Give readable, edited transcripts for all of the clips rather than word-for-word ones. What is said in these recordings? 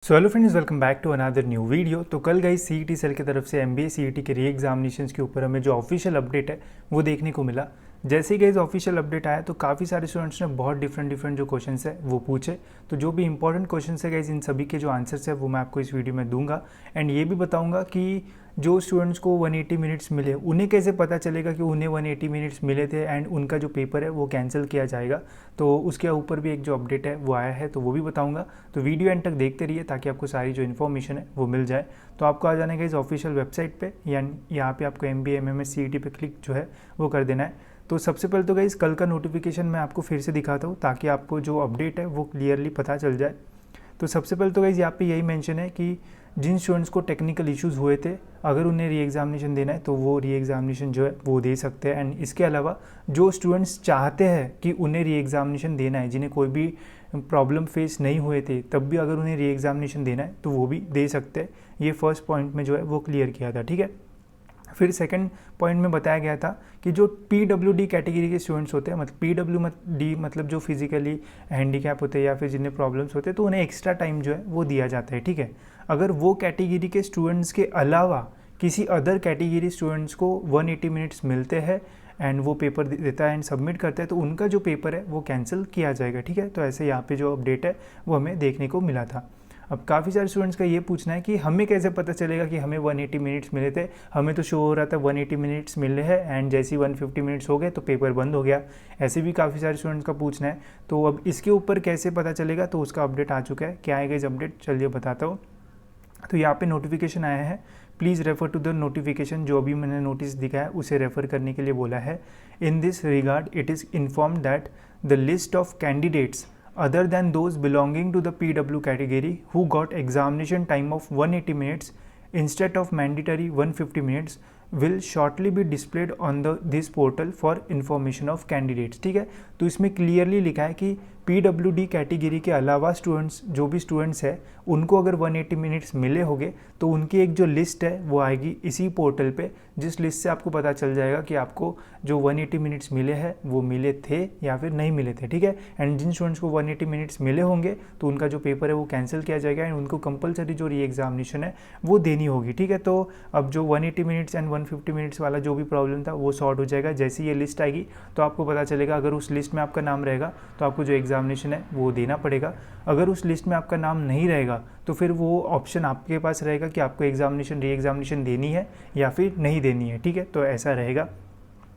So hello friends, welcome back to another new video. तो कल guys CET cell की तरफ से एमबीए सीईटी के री एग्जामिनेशंस के ऊपर हमें जो ऑफिशियल अपडेट है वो देखने को मिला। जैसे ही गाइस ऑफिशियल अपडेट आया तो काफ़ी सारे स्टूडेंट्स ने बहुत डिफरेंट जो क्वेश्चंस है वो पूछे। तो जो भी इंपॉर्टेंट क्वेश्चंस है गाइस, इन सभी के जो आंसर्स है वो मैं आपको इस वीडियो में दूंगा। एंड ये भी बताऊंगा कि जो स्टूडेंट्स को 180 मिनट्स मिले उन्हें कैसे पता चलेगा कि उन्हें 180 मिनट्स मिले थे एंड उनका जो पेपर है वो कैंसिल किया जाएगा। तो उसके ऊपर भी एक जो अपडेट है वो आया है, तो वो भी बताऊंगा। तो वीडियो एंड तक देखते रहिए ताकि आपको सारी जो इन्फॉर्मेशन है वो मिल जाए। तो आपको आ जाने का इस ऑफिशियल वेबसाइट पे, यानी यहाँ पे आपको MBA MMS CET पे क्लिक जो है वो कर देना है। तो सबसे पहले तो गाइस कल का नोटिफिकेशन मैं आपको फिर से दिखाता हूँ ताकि आपको जो अपडेट है वो क्लियरली पता चल जाए। तो सबसे पहले तो गाइस यहाँ पे यही मेंशन है कि जिन स्टूडेंट्स को टेक्निकल इश्यूज़ हुए थे, अगर उन्हें री एग्जामिनेशन देना है तो वो री एग्जामिनेशन जो है वो दे सकते हैं। एंड इसके अलावा जो स्टूडेंट्स चाहते हैं कि उन्हें री एग्जामिनेशन देना है, जिन्हें कोई भी प्रॉब्लम फेस नहीं हुए थे, तब भी अगर उन्हें री एग्जामिनेशन देना है तो वो भी दे सकते हैं। ये फर्स्ट पॉइंट में जो है वो क्लियर किया था, ठीक है। फिर सेकंड पॉइंट में बताया गया था कि जो PWD कैटेगरी के स्टूडेंट्स होते हैं, मतलब PWD मतलब जो फिजिकली हैंडीकैप होते हैं या फिर जिन्हें प्रॉब्लम्स होते हैं, तो उन्हें एक्स्ट्रा टाइम जो है वो दिया जाता है, ठीक है। अगर वो कैटेगरी के स्टूडेंट्स के अलावा किसी अदर कैटेगरी स्टूडेंट्स को 180 मिनट्स मिलते हैं एंड वो पेपर देता है एंड सबमिट करता है, तो उनका जो पेपर है वो कैंसिल किया जाएगा, ठीक है। तो ऐसे यहाँ पे जो अपडेट है वो हमें देखने को मिला था। अब काफ़ी सारे स्टूडेंट्स का ये पूछना है कि हमें कैसे पता चलेगा कि हमें 180 मिनट्स मिले थे। हमें तो शो हो रहा था 180 मिनट्स मिले हैं एंड जैसे ही 150 मिनट्स हो गए तो पेपर बंद हो गया। ऐसे भी काफ़ी सारे स्टूडेंट्स का पूछना है। तो अब इसके ऊपर कैसे पता चलेगा, तो उसका अपडेट आ चुका है। क्या आएगा इस अपडेट, चलिए बताता हूँ। तो यहाँ पे नोटिफिकेशन आया है, please refer to the notification. जो अभी मैंने नोटिस दिखा है उसे रेफर करने के लिए बोला है। In this regard it is inform that the list of candidates other than those belonging to the PW category who got examination time of 180 minutes instead of mandatory 150 minutes will shortly be displayed on this portal for information of candidates, ठीक है। तो इसमें clearly लिखा है कि PWD category के अलावा students, जो भी स्टूडेंट्स हैं, उनको अगर 180 मिनट्स मिले होंगे तो उनकी एक जो लिस्ट है वो आएगी इसी पोर्टल पे, जिस लिस्ट से आपको पता चल जाएगा कि आपको जो 180 मिनट्स मिले हैं वो मिले थे या फिर नहीं मिले थे, ठीक है। एंड जिन स्टूडेंट्स को 180 मिनट्स मिले होंगे तो उनका जो पेपर है वो कैंसिल किया जाएगा एंड उनको कंपलसरी जो री एग्जामिनेशन है वो देनी होगी, ठीक है। तो अब जो 180 मिनट्स एंड 150 मिनट्स वाला जो भी प्रॉब्लम था वो सॉर्ट हो जाएगा। जैसे ये लिस्ट आएगी तो आपको पता चलेगा। अगर उस लिस्ट में आपका नाम रहेगा तो आपको जो एग्जामिनेशन है वो देना पड़ेगा। अगर उस लिस्ट में आपका नाम नहीं रहेगा तो फिर वो ऑप्शन आपके पास रहेगा कि आपको एग्जामिनेशन री एग्जामिनेशन देनी है या फिर नहीं देनी है, ठीक है। तो ऐसा रहेगा।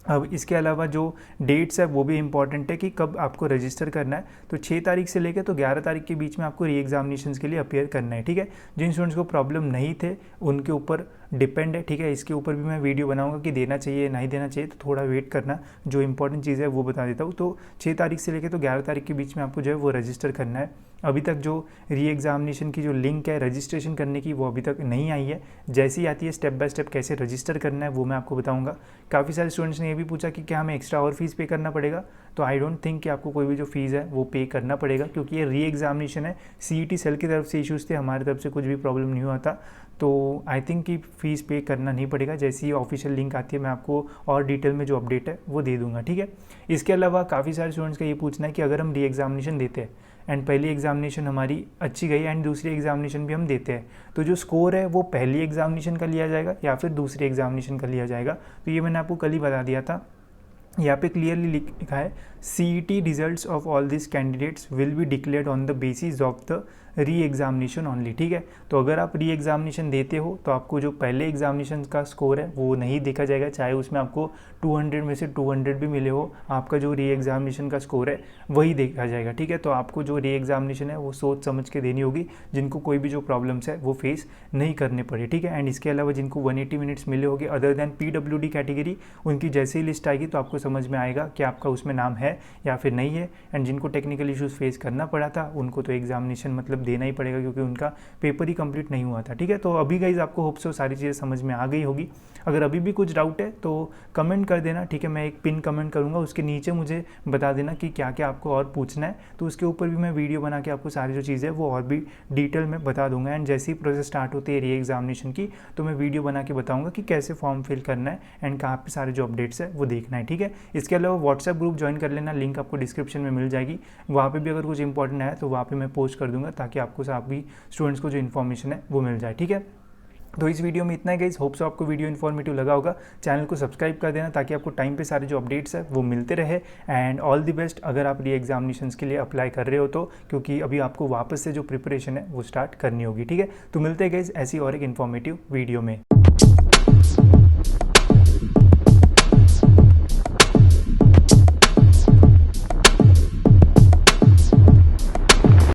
अब इसके अलावा जो डेट्स है वो भी इंपॉर्टेंट है कि कब आपको रजिस्टर करना है। तो 6 तारीख से लेकर तो 11 तारीख के बीच में आपको री एग्जामिनेशन के लिए अपीयर करना है, ठीक है। जिन स्टूडेंट्स को प्रॉब्लम नहीं थे उनके ऊपर डिपेंड है, ठीक है। इसके ऊपर भी मैं वीडियो बनाऊंगा कि देना चाहिए नहीं देना चाहिए, तो थोड़ा वेट करना। जो इंपॉर्टेंट चीज़ है वो बता देता हूँ। तो 6 तारीख से लेकर तो 11 तारीख के बीच में आपको जो है वो रजिस्टर करना है। अभी तक जो री एग्जामिनेशन की जो लिंक है रजिस्ट्रेशन करने की वो अभी तक नहीं आई है। जैसी ही आती है स्टेप बाय स्टेप कैसे रजिस्टर करना है वो मैं आपको बताऊंगा। काफ़ी सारे स्टूडेंट्स ने ये भी पूछा कि क्या हमें एक्स्ट्रा और फीस पे करना पड़ेगा। तो आई डोंट थिंक कि आपको कोई भी जो फीस है वो पे करना पड़ेगा, क्योंकि ये री एग्जामिनेशन है। CET सेल की तरफ से इश्यूज़ थे, हमारी तरफ से कुछ भी प्रॉब्लम नहीं हुआ था। तो आई थिंक कि फ़ीस पे करना नहीं पड़ेगा। जैसी ऑफिशियल लिंक आती है मैं आपको और डिटेल में जो अपडेट है वो दे दूंगा, ठीक है। इसके अलावा काफ़ी सारे स्टूडेंट्स का ये पूछना है कि अगर हम री एग्जामिनेशन देते हैं एंड पहली एग्जामिनेशन हमारी अच्छी गई एंड दूसरी एग्जामिनेशन भी हम देते हैं, तो जो स्कोर है वो पहली एग्जामिनेशन का लिया जाएगा या फिर दूसरी एग्जामिनेशन का लिया जाएगा। तो ये मैंने आपको कल ही बता दिया था। यहाँ पे क्लियरली लिखा है CET results of all this candidates will be declared on the basis of the re examination only, ठीक है। तो अगर आप री एग्जामिनेशन देते हो तो आपको जो पहले एग्जामिनेशन का स्कोर है वो नहीं देखा जाएगा, चाहे उसमें आपको 200 में से 200 भी मिले हो, आपका जो री एग्जामिनेशन का स्कोर है वही देखा जाएगा, ठीक है। तो आपको जो री एग्जामिनेशन है वो सोच समझ के देनी होगी, जिनको कोई भी जो प्रॉब्लम्स है वो फेस नहीं करने पड़े, ठीक है। एंड इसके अलावा जिनको 180 मिनट्स मिले होंगे अदर दैन PWD कैटेगरी, उनकी जैसे ही लिस्ट आएगी तो आपको समझ में आएगा कि आपका उसमें नाम है या फिर नहीं है। एंड जिनको टेक्निकल इश्यूज़ फेस करना पड़ा था उनको तो एग्जामिनेशन मतलब देना ही पड़ेगा, क्योंकि उनका पेपर ही कंप्लीट नहीं हुआ था, ठीक है। तो अभी गाइज आपको होप सो सारी चीज़ें समझ में आ गई होगी। अगर अभी भी कुछ डाउट है तो कमेंट कर देना, ठीक है। मैं एक पिन कमेंट करूँगा, उसके नीचे मुझे बता देना कि क्या क्या आपको और पूछना है, तो उसके ऊपर भी मैं वीडियो बना के आपको सारी जो चीज़ें वो और भी डिटेल में बता दूंगा। एंड जैसे ही प्रोसेस स्टार्ट होती है री एग्जामिनेशन की तो मैं वीडियो बना के बताऊँगा कि कैसे फॉर्म फिल करना है एंड कहाँ पे सारे जो अपडेट्स है वो देखना है, ठीक है। इसके अलावा व्हाट्सएप ग्रुप ज्वाइन कर लेना, लिंक आपको डिस्क्रिप्शन में मिल जाएगी। वहाँ पे भी अगर कुछ इंपॉर्टेंट है तो वहाँ पे मैं पोस्ट कर दूंगा ताकि ताकि आपको सभी स्टूडेंट्स को जो इन्फॉर्मेशन है वो मिल जाए। ठीक है, तो इस वीडियो में इतना ही गाइस। होप सो आपको वीडियो इन्फॉर्मेटिव लगा होगा। चैनल को सब्सक्राइब कर देना ताकि आपको टाइम पे सारे जो अपडेट्स है वो मिलते रहे। एंड ऑल द बेस्ट अगर आप री एग्जामिनेशंस के लिए अप्लाई कर रहे हो तो, क्योंकि अभी आपको वापस से जो प्रिपरेशन है वो स्टार्ट करनी होगी। ठीक है, तो मिलते हैं गाइस ऐसी और एक इन्फॉर्मेटिव वीडियो में।